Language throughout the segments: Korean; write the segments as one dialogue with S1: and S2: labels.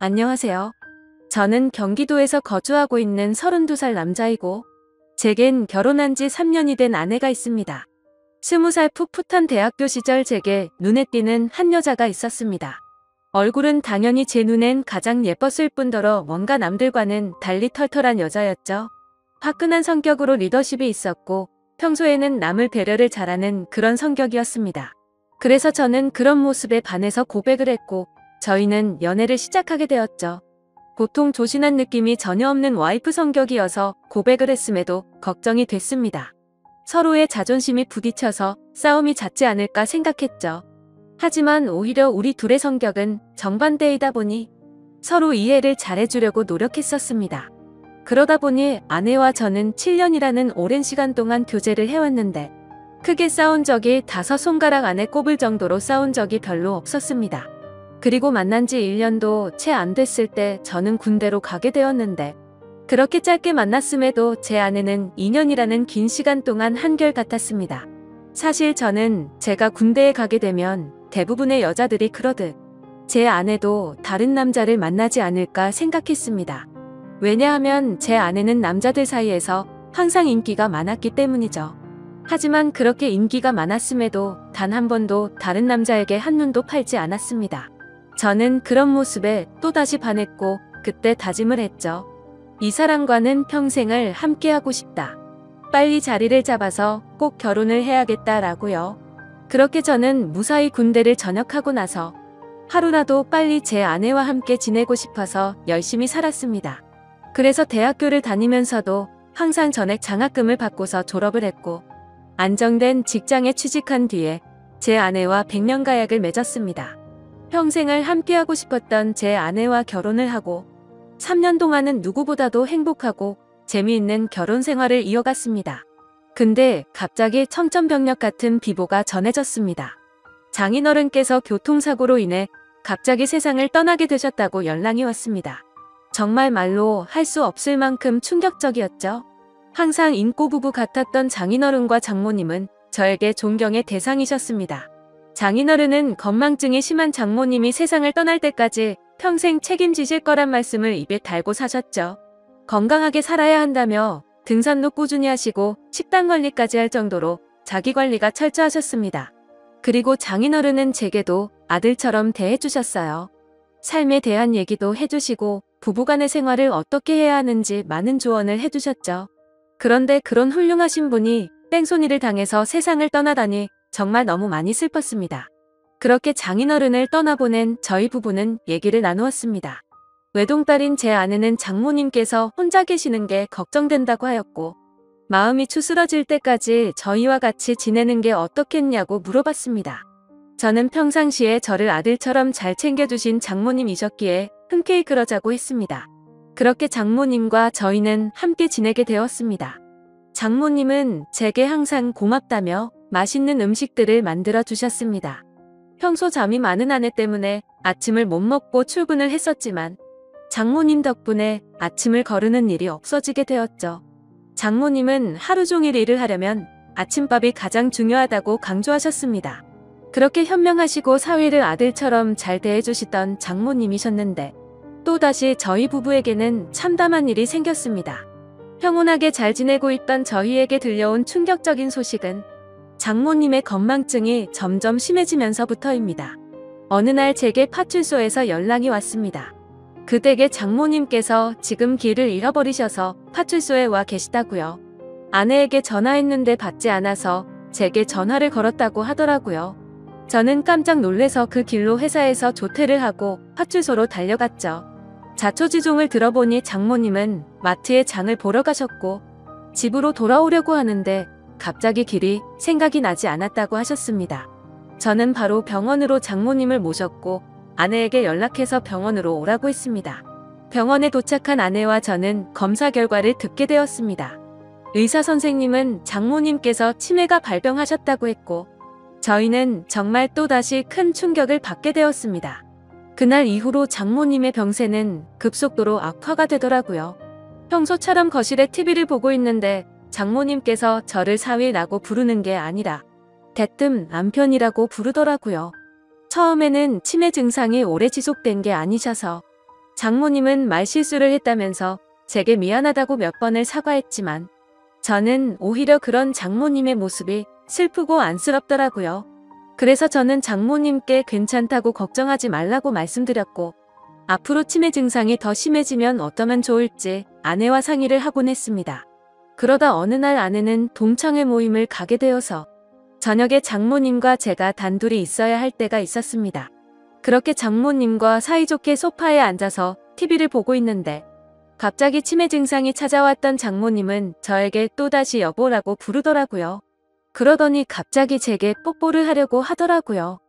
S1: 안녕하세요. 저는 경기도에서 거주하고 있는 32살 남자이고, 제겐 결혼한 지 3년이 된 아내가 있습니다. 20살 풋풋한 대학교 시절 제게 눈에 띄는 한 여자가 있었습니다. 얼굴은 당연히 제 눈엔 가장 예뻤을 뿐더러 뭔가 남들과는 달리 털털한 여자였죠. 화끈한 성격으로 리더십이 있었고, 평소에는 남을 배려를 잘하는 그런 성격이었습니다. 그래서 저는 그런 모습에 반해서 고백을 했고, 저희는 연애를 시작하게 되었죠. 보통 조신한 느낌이 전혀 없는 와이프 성격이어서 고백을 했음에도 걱정이 됐습니다. 서로의 자존심이 부딪혀서 싸움이 잦지 않을까 생각했죠. 하지만 오히려 우리 둘의 성격은 정반대이다 보니 서로 이해를 잘해주려고 노력했었습니다. 그러다 보니 아내와 저는 7년이라는 오랜 시간 동안 교제를 해왔는데 크게 싸운 적이 5손가락 안에 꼽을 정도로 싸운 적이 별로 없었습니다. 그리고 만난 지 1년도 채 안 됐을 때 저는 군대로 가게 되었는데 그렇게 짧게 만났음에도 제 아내는 2년이라는 긴 시간 동안 한결같았습니다. 사실 저는 제가 군대에 가게 되면 대부분의 여자들이 그러듯 제 아내도 다른 남자를 만나지 않을까 생각했습니다. 왜냐하면 제 아내는 남자들 사이에서 항상 인기가 많았기 때문이죠. 하지만 그렇게 인기가 많았음에도 단 한 번도 다른 남자에게 한눈도 팔지 않았습니다. 저는 그런 모습에 또다시 반했고 그때 다짐을 했죠. 이 사람과는 평생을 함께하고 싶다. 빨리 자리를 잡아서 꼭 결혼을 해야겠다라고요. 그렇게 저는 무사히 군대를 전역하고 나서 하루라도 빨리 제 아내와 함께 지내고 싶어서 열심히 살았습니다. 그래서 대학교를 다니면서도 항상 전액 장학금을 받고서 졸업을 했고 안정된 직장에 취직한 뒤에 제 아내와 백년가약을 맺었습니다. 평생을 함께하고 싶었던 제 아내와 결혼을 하고 3년 동안은 누구보다도 행복하고 재미있는 결혼 생활을 이어갔습니다. 근데 갑자기 청천벽력 같은 비보가 전해졌습니다. 장인어른께서 교통사고로 인해 갑자기 세상을 떠나게 되셨다고 연락이 왔습니다. 정말 말로 할 수 없을 만큼 충격적이었죠. 항상 인꼬부부 같았던 장인어른과 장모님은 저에게 존경의 대상이셨습니다. 장인어른은 건망증이 심한 장모님이 세상을 떠날 때까지 평생 책임지실 거란 말씀을 입에 달고 사셨죠. 건강하게 살아야 한다며 등산도 꾸준히 하시고 식단 관리까지 할 정도로 자기 관리가 철저하셨습니다. 그리고 장인어른은 제게도 아들처럼 대해주셨어요. 삶에 대한 얘기도 해주시고 부부간의 생활을 어떻게 해야 하는지 많은 조언을 해주셨죠. 그런데 그런 훌륭하신 분이 뺑소니를 당해서 세상을 떠나다니 정말 너무 많이 슬펐습니다. 그렇게 장인어른을 떠나보낸 저희 부부는 얘기를 나누었습니다. 외동딸인 제 아내는 장모님께서 혼자 계시는 게 걱정된다고 하였고 마음이 추스러질 때까지 저희와 같이 지내는 게 어떻겠냐고 물어봤습니다. 저는 평상시에 저를 아들처럼 잘 챙겨주신 장모님이셨기에 흔쾌히 그러자고 했습니다. 그렇게 장모님과 저희는 함께 지내게 되었습니다. 장모님은 제게 항상 고맙다며 맛있는 음식들을 만들어 주셨습니다. 평소 잠이 많은 아내 때문에 아침을 못 먹고 출근을 했었지만 장모님 덕분에 아침을 거르는 일이 없어지게 되었죠. 장모님은 하루 종일 일을 하려면 아침밥이 가장 중요하다고 강조하셨습니다. 그렇게 현명하시고 사위를 아들처럼 잘 대해주시던 장모님이셨는데 또다시 저희 부부에게는 참담한 일이 생겼습니다. 평온하게 잘 지내고 있던 저희에게 들려온 충격적인 소식은 장모님의 건망증이 점점 심해지면서부터입니다. 어느 날 제게 파출소에서 연락이 왔습니다. 그 댁의 장모님께서 지금 길을 잃어버리셔서 파출소에 와 계시다고요. 아내에게 전화했는데 받지 않아서 제게 전화를 걸었다고 하더라고요. 저는 깜짝 놀래서 그 길로 회사에서 조퇴를 하고 파출소로 달려갔죠. 자초지종을 들어보니 장모님은 마트에 장을 보러 가셨고 집으로 돌아오려고 하는데 갑자기 길이 생각이 나지 않았다고 하셨습니다. 저는 바로 병원으로 장모님을 모셨고 아내에게 연락해서 병원으로 오라고 했습니다. 병원에 도착한 아내와 저는 검사 결과를 듣게 되었습니다. 의사 선생님은 장모님께서 치매가 발병하셨다고 했고 저희는 정말 또다시 큰 충격을 받게 되었습니다. 그날 이후로 장모님의 병세는 급속도로 악화가 되더라고요. 평소처럼 거실에 TV를 보고 있는데 장모님께서 저를 사위라고 부르는 게 아니라 대뜸 남편이라고 부르더라고요. 처음에는 치매 증상이 오래 지속된 게 아니셔서 장모님은 말실수를 했다면서 제게 미안하다고 몇 번을 사과했지만 저는 오히려 그런 장모님의 모습이 슬프고 안쓰럽더라고요. 그래서 저는 장모님께 괜찮다고 걱정하지 말라고 말씀드렸고 앞으로 치매 증상이 더 심해지면 어떠면 좋을지 아내와 상의를 하곤 했습니다. 그러다 어느 날 아내는 동창회 모임을 가게 되어서 저녁에 장모님과 제가 단둘이 있어야 할 때가 있었습니다. 그렇게 장모님과 사이좋게 소파에 앉아서 TV를 보고 있는데 갑자기 치매 증상이 찾아왔던 장모님은 저에게 또다시 여보라고 부르더라고요. 그러더니 갑자기 제게 뽀뽀를 하려고 하더라고요.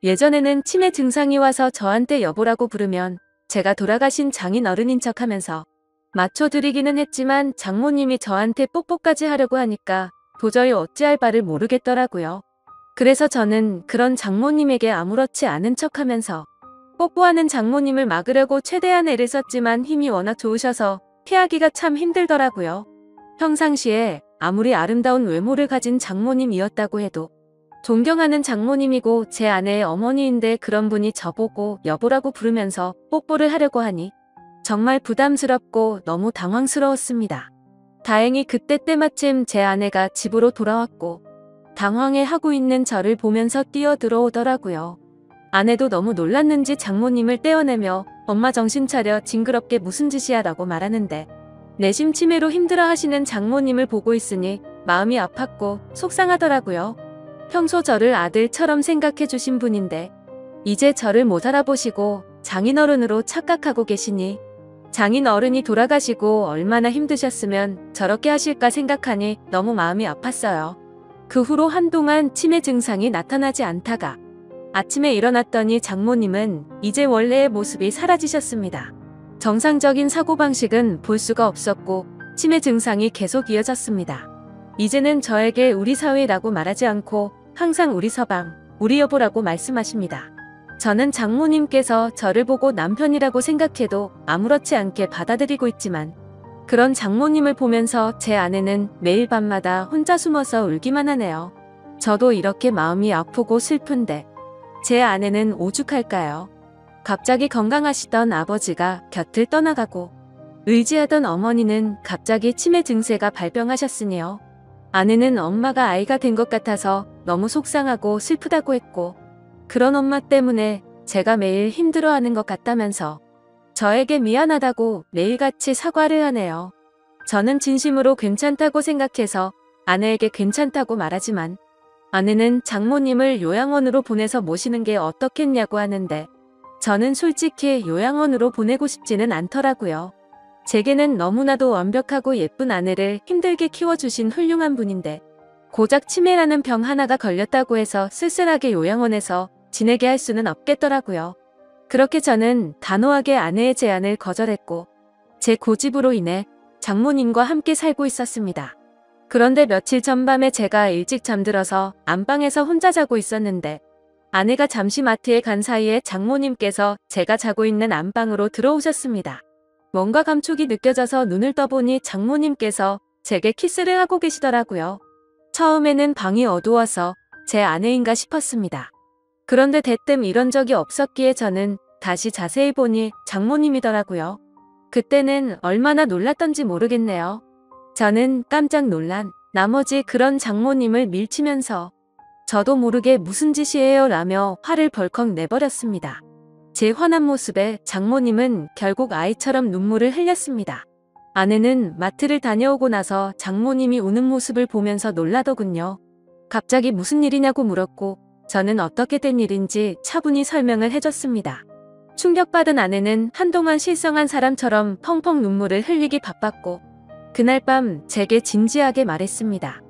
S1: 예전에는 치매 증상이 와서 저한테 여보라고 부르면 제가 돌아가신 장인어른인 척하면서 맞춰드리기는 했지만 장모님이 저한테 뽀뽀까지 하려고 하니까 도저히 어찌할 바를 모르겠더라고요. 그래서 저는 그런 장모님에게 아무렇지 않은 척하면서 뽀뽀하는 장모님을 막으려고 최대한 애를 썼지만 힘이 워낙 좋으셔서 피하기가 참 힘들더라고요. 평상시에 아무리 아름다운 외모를 가진 장모님이었다고 해도 존경하는 장모님이고 제 아내의 어머니인데 그런 분이 저보고 여보라고 부르면서 뽀뽀를 하려고 하니 정말 부담스럽고 너무 당황스러웠습니다. 다행히 그때 때마침 제 아내가 집으로 돌아왔고 당황해하고 있는 저를 보면서 뛰어들어오더라고요. 아내도 너무 놀랐는지 장모님을 떼어내며 엄마 정신 차려 징그럽게 무슨 짓이야 라고 말하는데 내심 치매로 힘들어하시는 장모님을 보고 있으니 마음이 아팠고 속상하더라고요. 평소 저를 아들처럼 생각해 주신 분인데 이제 저를 못 알아보시고 장인어른으로 착각하고 계시니 장인어른이 돌아가시고 얼마나 힘드셨으면 저렇게 하실까 생각하니 너무 마음이 아팠어요. 그 후로 한동안 치매 증상이 나타나지 않다가 아침에 일어났더니 장모님은 이제 원래의 모습이 사라지셨습니다. 정상적인 사고방식은 볼 수가 없었고 치매 증상이 계속 이어졌습니다. 이제는 저에게 우리 사위라고 말하지 않고 항상 우리 서방, 우리 여보라고 말씀하십니다. 저는 장모님께서 저를 보고 남편이라고 생각해도 아무렇지 않게 받아들이고 있지만 그런 장모님을 보면서 제 아내는 매일 밤마다 혼자 숨어서 울기만 하네요. 저도 이렇게 마음이 아프고 슬픈데 제 아내는 오죽할까요? 갑자기 건강하시던 아버지가 곁을 떠나가고 의지하던 어머니는 갑자기 치매 증세가 발병하셨으니요. 아내는 엄마가 아이가 된 것 같아서 너무 속상하고 슬프다고 했고 그런 엄마 때문에 제가 매일 힘들어하는 것 같다면서 저에게 미안하다고 매일같이 사과를 하네요. 저는 진심으로 괜찮다고 생각해서 아내에게 괜찮다고 말하지만 아내는 장모님을 요양원으로 보내서 모시는 게 어떻겠냐고 하는데 저는 솔직히 요양원으로 보내고 싶지는 않더라고요. 제게는 너무나도 완벽하고 예쁜 아내를 힘들게 키워주신 훌륭한 분인데 고작 치매라는 병 하나가 걸렸다고 해서 쓸쓸하게 요양원에서 지내게 할 수는 없겠더라고요. 그렇게 저는 단호하게 아내의 제안을 거절했고 제 고집으로 인해 장모님과 함께 살고 있었습니다. 그런데 며칠 전 밤에 제가 일찍 잠들어서 안방에서 혼자 자고 있었는데 아내가 잠시 마트에 간 사이에 장모님께서 제가 자고 있는 안방으로 들어오셨습니다. 뭔가 감촉이 느껴져서 눈을 떠보니 장모님께서 제게 키스를 하고 계시더라고요. 처음에는 방이 어두워서 제 아내인가 싶었습니다. 그런데 대뜸 이런 적이 없었기에 저는 다시 자세히 보니 장모님이더라고요. 그때는 얼마나 놀랐던지 모르겠네요. 저는 깜짝 놀란 나머지 그런 장모님을 밀치면서 저도 모르게 무슨 짓이에요 라며 화를 벌컥 내버렸습니다. 제 화난 모습에 장모님은 결국 아이처럼 눈물을 흘렸습니다. 아내는 마트를 다녀오고 나서 장모님이 우는 모습을 보면서 놀라더군요. 갑자기 무슨 일이냐고 물었고 저는 어떻게 된 일인지 차분히 설명을 해줬습니다. 충격받은 아내는 한동안 실성한 사람처럼 펑펑 눈물을 흘리기 바빴고 그날 밤 제게 진지하게 말했습니다.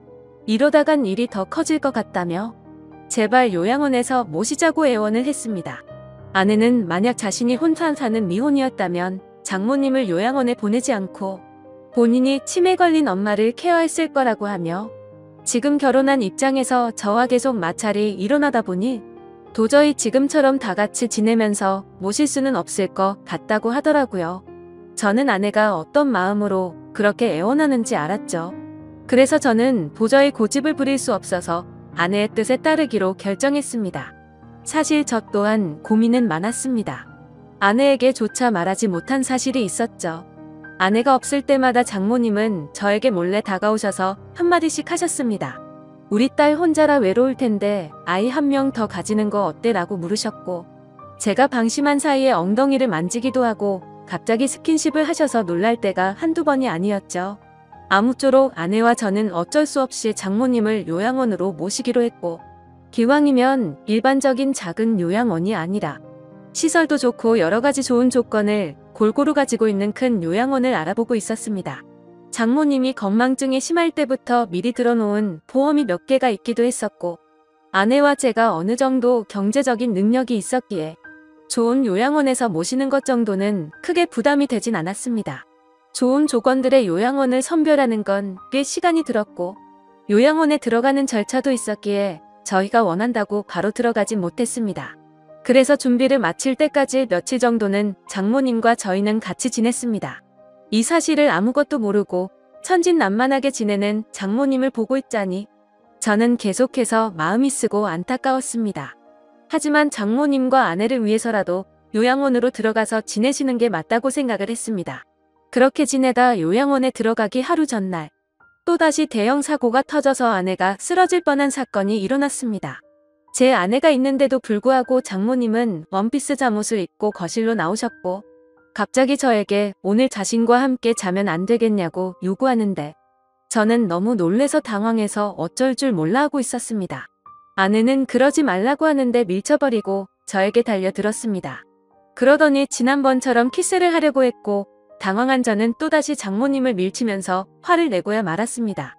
S1: 이러다간 일이 더 커질 것 같다며 제발 요양원에서 모시자고 애원을 했습니다. 아내는 만약 자신이 혼자 사는 미혼이었다면 장모님을 요양원에 보내지 않고 본인이 치매 걸린 엄마를 케어했을 거라고 하며 지금 결혼한 입장에서 저와 계속 마찰이 일어나다 보니 도저히 지금처럼 다 같이 지내면서 모실 수는 없을 것 같다고 하더라고요. 저는 아내가 어떤 마음으로 그렇게 애원하는지 알았죠. 그래서 저는 도저히 고집을 부릴 수 없어서 아내의 뜻에 따르기로 결정했습니다. 사실 저 또한 고민은 많았습니다. 아내에게조차 말하지 못한 사실이 있었죠. 아내가 없을 때마다 장모님은 저에게 몰래 다가오셔서 한마디씩 하셨습니다. 우리 딸 혼자라 외로울 텐데 아이 한 명 더 가지는 거 어때? 라고 물으셨고, 제가 방심한 사이에 엉덩이를 만지기도 하고 갑자기 스킨십을 하셔서 놀랄 때가 한두 번이 아니었죠. 아무쪼록 아내와 저는 어쩔 수 없이 장모님을 요양원으로 모시기로 했고, 기왕이면 일반적인 작은 요양원이 아니라 시설도 좋고 여러 가지 좋은 조건을 골고루 가지고 있는 큰 요양원을 알아보고 있었습니다. 장모님이 건망증이 심할 때부터 미리 들어놓은 보험이 몇 개가 있기도 했었고, 아내와 제가 어느 정도 경제적인 능력이 있었기에 좋은 요양원에서 모시는 것 정도는 크게 부담이 되진 않았습니다. 좋은 조건들의 요양원을 선별하는 건 꽤 시간이 들었고, 요양원에 들어가는 절차도 있었기에 저희가 원한다고 바로 들어가진 못했습니다. 그래서 준비를 마칠 때까지 며칠 정도는 장모님과 저희는 같이 지냈습니다. 이 사실을 아무것도 모르고 천진난만하게 지내는 장모님을 보고 있자니 저는 계속해서 마음이 쓰고 안타까웠습니다. 하지만 장모님과 아내를 위해서라도 요양원으로 들어가서 지내시는 게 맞다고 생각을 했습니다. 그렇게 지내다 요양원에 들어가기 하루 전날 또다시 대형 사고가 터져서 아내가 쓰러질 뻔한 사건이 일어났습니다. 제 아내가 있는데도 불구하고 장모님은 원피스 잠옷을 입고 거실로 나오셨고, 갑자기 저에게 오늘 자신과 함께 자면 안 되겠냐고 요구하는데, 저는 너무 놀래서 당황해서 어쩔 줄 몰라 하고 있었습니다. 아내는 그러지 말라고 하는데 밀쳐버리고 저에게 달려들었습니다. 그러더니 지난번처럼 키스를 하려고 했고, 당황한 저는 또다시 장모님을 밀치면서 화를 내고야 말았습니다.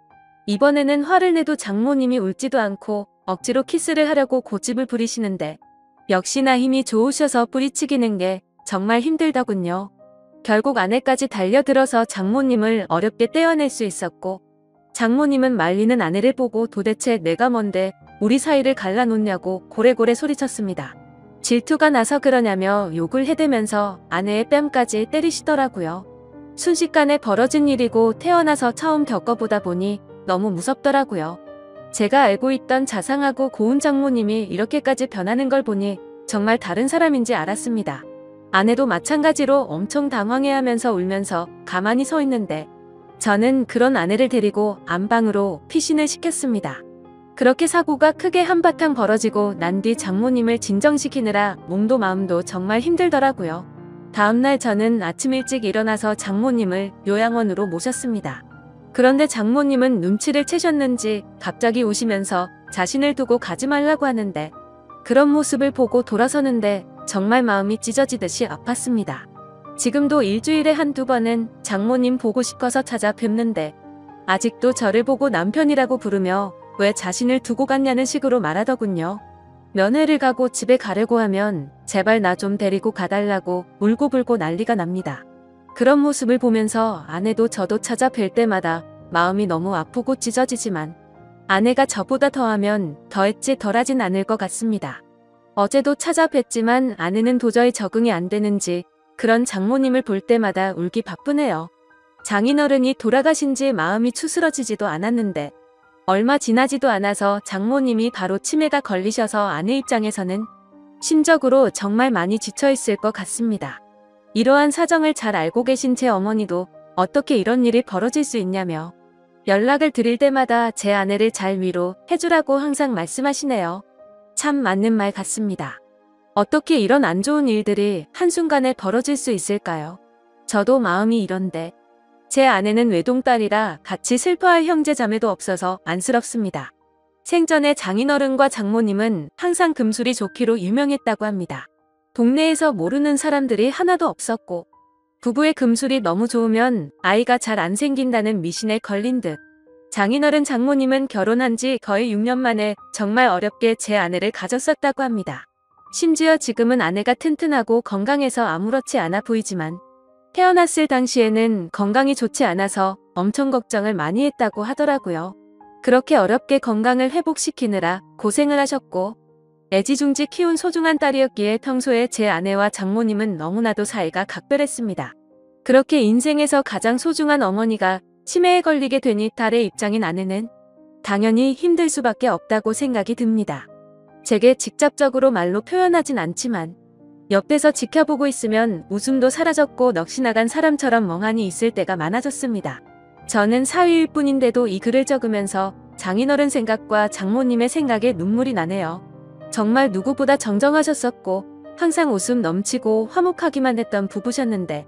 S1: 이번에는 화를 내도 장모님이 울지도 않고 억지로 키스를 하려고 고집을 부리시는데, 역시나 힘이 좋으셔서 뿌리치기는 게 정말 힘들더군요. 결국 아내까지 달려들어서 장모님을 어렵게 떼어낼 수 있었고, 장모님은 말리는 아내를 보고 도대체 내가 뭔데 우리 사이를 갈라놓냐고 고래고래 소리쳤습니다. 질투가 나서 그러냐며 욕을 해대면서 아내의 뺨까지 때리시더라고요. 순식간에 벌어진 일이고 태어나서 처음 겪어보다 보니 너무 무섭더라고요. 제가 알고 있던 자상하고 고운 장모님이 이렇게까지 변하는 걸 보니 정말 다른 사람인지 알았습니다. 아내도 마찬가지로 엄청 당황해하면서 울면서 가만히 서 있는데, 저는 그런 아내를 데리고 안방으로 피신을 시켰습니다. 그렇게 사고가 크게 한바탕 벌어지고 난 뒤 장모님을 진정시키느라 몸도 마음도 정말 힘들더라고요. 다음날 저는 아침 일찍 일어나서 장모님을 요양원으로 모셨습니다. 그런데 장모님은 눈치를 채셨는지 갑자기 우시면서 자신을 두고 가지 말라고 하는데, 그런 모습을 보고 돌아서는데 정말 마음이 찢어지듯이 아팠습니다. 지금도 일주일에 한두 번은 장모님 보고 싶어서 찾아뵙는데, 아직도 저를 보고 남편이라고 부르며 왜 자신을 두고 갔냐는 식으로 말하더군요. 면회를 가고 집에 가려고 하면 제발 나 좀 데리고 가달라고 울고불고 난리가 납니다. 그런 모습을 보면서 아내도 저도 찾아뵐 때마다 마음이 너무 아프고 찢어지지만, 아내가 저보다 더하면 더했지 덜하진 않을 것 같습니다. 어제도 찾아뵀지만 아내는 도저히 적응이 안 되는지 그런 장모님을 볼 때마다 울기 바쁘네요. 장인어른이 돌아가신 지 마음이 추스러지지도 않았는데, 얼마 지나지도 않아서 장모님이 바로 치매가 걸리셔서 아내 입장에서는 심적으로 정말 많이 지쳐있을 것 같습니다. 이러한 사정을 잘 알고 계신 제 어머니도 어떻게 이런 일이 벌어질 수 있냐며 연락을 드릴 때마다 제 아내를 잘 위로해주라고 항상 말씀하시네요. 참 맞는 말 같습니다. 어떻게 이런 안 좋은 일들이 한순간에 벌어질 수 있을까요? 저도 마음이 이런데, 제 아내는 외동딸이라 같이 슬퍼할 형제 자매도 없어서 안쓰럽습니다. 생전에 장인어른과 장모님은 항상 금술이 좋기로 유명했다고 합니다. 동네에서 모르는 사람들이 하나도 없었고, 부부의 금술이 너무 좋으면 아이가 잘 안 생긴다는 미신에 걸린 듯, 장인어른 장모님은 결혼한 지 거의 6년 만에 정말 어렵게 제 아내를 가졌었다고 합니다. 심지어 지금은 아내가 튼튼하고 건강해서 아무렇지 않아 보이지만, 태어났을 당시에는 건강이 좋지 않아서 엄청 걱정을 많이 했다고 하더라고요. 그렇게 어렵게 건강을 회복시키느라 고생을 하셨고, 애지중지 키운 소중한 딸이었기에 평소에 제 아내와 장모님은 너무나도 사이가 각별했습니다. 그렇게 인생에서 가장 소중한 어머니가 치매에 걸리게 되니 딸의 입장인 아내는 당연히 힘들 수밖에 없다고 생각이 듭니다. 제게 직접적으로 말로 표현하진 않지만 옆에서 지켜보고 있으면 웃음도 사라졌고 넋이 나간 사람처럼 멍하니 있을 때가 많아졌습니다. 저는 사위일 뿐인데도 이 글을 적으면서 장인어른 생각과 장모님의 생각에 눈물이 나네요. 정말 누구보다 정정하셨었고 항상 웃음 넘치고 화목하기만 했던 부부셨는데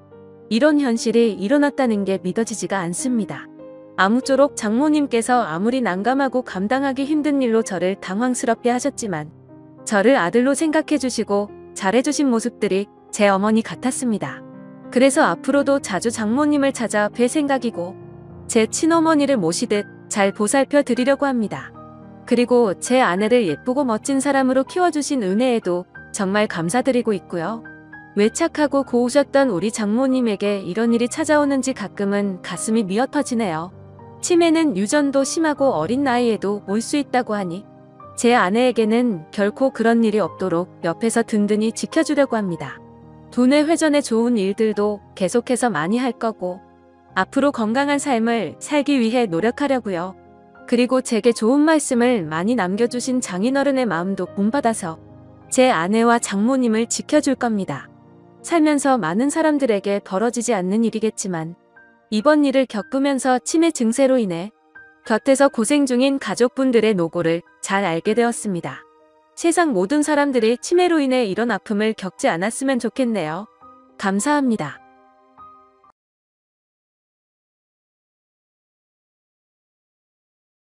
S1: 이런 현실이 일어났다는 게 믿어지지가 않습니다. 아무쪼록 장모님께서 아무리 난감하고 감당하기 힘든 일로 저를 당황스럽게 하셨지만 저를 아들로 생각해 주시고 잘해주신 모습들이 제 어머니 같았습니다. 그래서 앞으로도 자주 장모님을 찾아 뵐 생각이고 제 친어머니를 모시듯 잘 보살펴 드리려고 합니다. 그리고 제 아내를 예쁘고 멋진 사람으로 키워주신 은혜에도 정말 감사드리고 있고요. 왜 착하고 고우셨던 우리 장모님에게 이런 일이 찾아오는지 가끔은 가슴이 미어 터지네요. 치매는 유전도 심하고 어린 나이에도 올 수 있다고 하니 제 아내에게는 결코 그런 일이 없도록 옆에서 든든히 지켜주려고 합니다. 돈의 회전에 좋은 일들도 계속해서 많이 할 거고 앞으로 건강한 삶을 살기 위해 노력하려고요. 그리고 제게 좋은 말씀을 많이 남겨주신 장인어른의 마음도 본받아서 제 아내와 장모님을 지켜줄 겁니다. 살면서 많은 사람들에게 벌어지지 않는 일이겠지만 이번 일을 겪으면서 치매 증세로 인해 곁에서 고생 중인 가족분들의 노고를 잘 알게 되었습니다. 세상 모든 사람들이 치매로 인해 이런 아픔을 겪지 않았으면 좋겠네요. 감사합니다.